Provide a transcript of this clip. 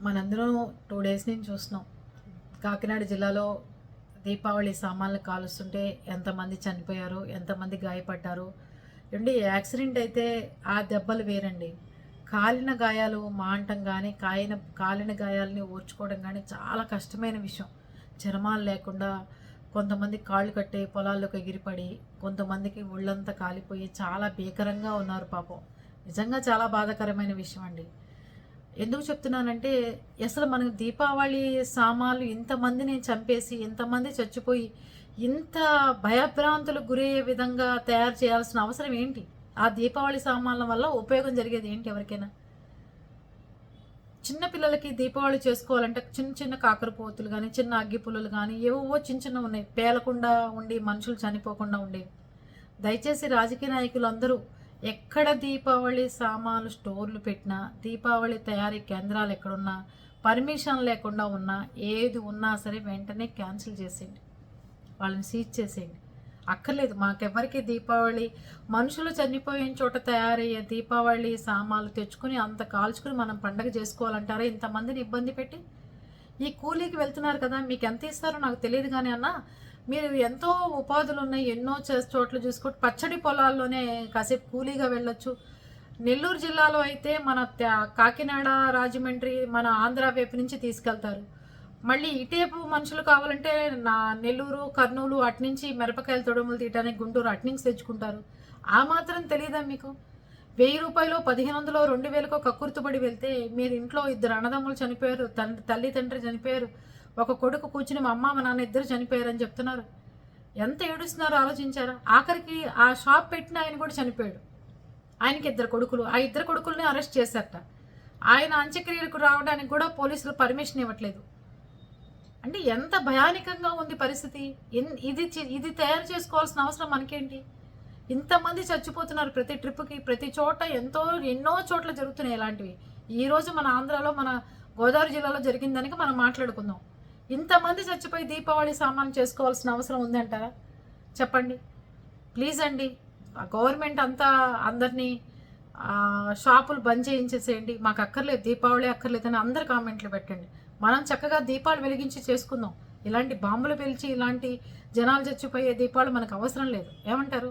మనందరం 2 డేస్ నుంచి చూస్తున్నాం. కాకినాడ జిల్లాలో దీపావళి సామాన్లు కాలుస్తుంటే ఎంతమంది చనిపోయారు, ఎంతమంది గాయపడ్డారు. ఏవండి యాక్సిడెంట్ అయితే ఆ దెబ్బలు వేరండి. కాలిన గాయాలు మానటం గానీ, కాలిన గాయాలని ఓర్చుకోవడం గానీ చాలా కష్టమైన విషయం. చర్మాలు లేకుండా కొంతమంది కాళ్ళు కట్టే పొలాల్లోకి ఎగిరిపడి, కొంతమందికి ఒళ్ళంతా కాలిపోయి చాలా భీకరంగా ఉన్నారు పాపం. నిజంగా చాలా బాధాకరమైన విషయం అండి. ఎందుకు చెప్తున్నానంటే అసలు మనకు దీపావళి సామాన్లు ఇంతమందిని చంపేసి ఇంతమంది చచ్చిపోయి ఇంత భయభ్రాంతులకు గురయ్యే విధంగా తయారు చేయాల్సిన అవసరం ఏంటి? ఆ దీపావళి సామాన్ల వల్ల ఉపయోగం జరిగేది ఏంటి ఎవరికైనా? చిన్న పిల్లలకి దీపావళి చేసుకోవాలంటే చిన్న చిన్న కాకరపోతులు కానీ, చిన్న అగ్గిపుల్లలు కానీ ఏవో చిన్న చిన్నవి ఉన్నాయి, పేలకుండా ఉండి మనుషులు చనిపోకుండా ఉండేవి. దయచేసి రాజకీయ నాయకులు అందరూ ఎక్కడ దీపావళి సామాన్లు స్టోర్లు పెట్టినా, దీపావళి తయారీ కేంద్రాలు ఎక్కడున్నా, పర్మిషన్ లేకుండా ఉన్నా, ఏది ఉన్నా సరే వెంటనే క్యాన్సిల్ చేసేయండి, వాళ్ళని సీజ్ చేసేయండి. అక్కర్లేదు మాకెవ్వరికి దీపావళి మనుషులు చనిపోయిన చోట తయారయ్యే దీపావళి సామాన్లు తెచ్చుకుని అంత కాల్చుకుని మనం పండగ చేసుకోవాలంటారా ఇంతమందిని ఇబ్బంది పెట్టి? ఈ కూలీకి వెళ్తున్నారు కదా, మీకు ఎంత ఇస్తారో నాకు తెలియదు కానీ అన్న, మీరు ఎంతో ఉపాధులు ఉన్నాయి, ఎన్నో చోట్ల చూసుకుంటే పచ్చడి పొలాల్లోనే కాసేపు కూలీగా వెళ్ళొచ్చు. నెల్లూరు జిల్లాలో అయితే మన కాకినాడ, రాజమండ్రి, మన ఆంధ్ర వైపు నుంచి తీసుకెళ్తారు. మళ్ళీ ఇటేపు మనుషులు కావాలంటే నెల్లూరు, కర్నూలు అట్నుంచి మిరపకాయలు తొడుములు తీయటానికి గుంటూరు అట్నుంచి తెచ్చుకుంటారు. ఆ మాత్రం తెలియదా మీకు? 1000 రూపాయలు, 1500, 2000కో కక్కుర్తుపడి వెళ్తే మీరు ఇంట్లో 2 అన్నదమ్ములు చనిపోయారు, తల్లి తండ్రి చనిపోయారు, ఒక కొడుకు కూర్చుని మా అమ్మ మా నాన్న ఇద్దరు చనిపోయారని చెప్తున్నారు. ఎంత ఏడుస్తున్నారో ఆలోచించారా? ఆఖరికి ఆ షాప్ పెట్టిన ఆయన కూడా చనిపోయాడు. ఆయనకి 2 కొడుకులు, ఆ 2 కొడుకుల్ని అరెస్ట్ చేశారట. ఆయన అంత్యక్రియలకు రావడానికి కూడా పోలీసులు పర్మిషన్ ఇవ్వట్లేదు. అంటే ఎంత భయానకంగా ఉంది పరిస్థితి. ఇది తయారు చేసుకోవాల్సిన అవసరం మనకేంటి? ఇంతమంది చచ్చిపోతున్నారు ప్రతి ట్రిప్కి, ప్రతి చోట ఎన్నో చోట్ల జరుగుతున్నాయి ఇలాంటివి. ఈరోజు మన ఆంధ్రాలో, మన గోదావరి జిల్లాలో జరిగిన దానికి మనం మాట్లాడుకుందాం. ఇంతమంది చచ్చిపోయి దీపావళి సామాన్ చేసుకోవాల్సిన అవసరం ఉంది అంటారా? చెప్పండి ప్లీజ్ అండి. గవర్నమెంట్ అంతా అందరినీ షాపులు బంద్ చేయించేసేయండి, మాకు అక్కర్లేదు, దీపావళి అక్కర్లేదని అందరు కామెంట్లు పెట్టండి. మనం చక్కగా దీపాలు వెలిగించి చేసుకుందాం. ఇలాంటి బాంబులు పేల్చి ఇలాంటి జనాలు చచ్చిపోయే దీపాలు మనకు అవసరం లేదు. ఏమంటారు?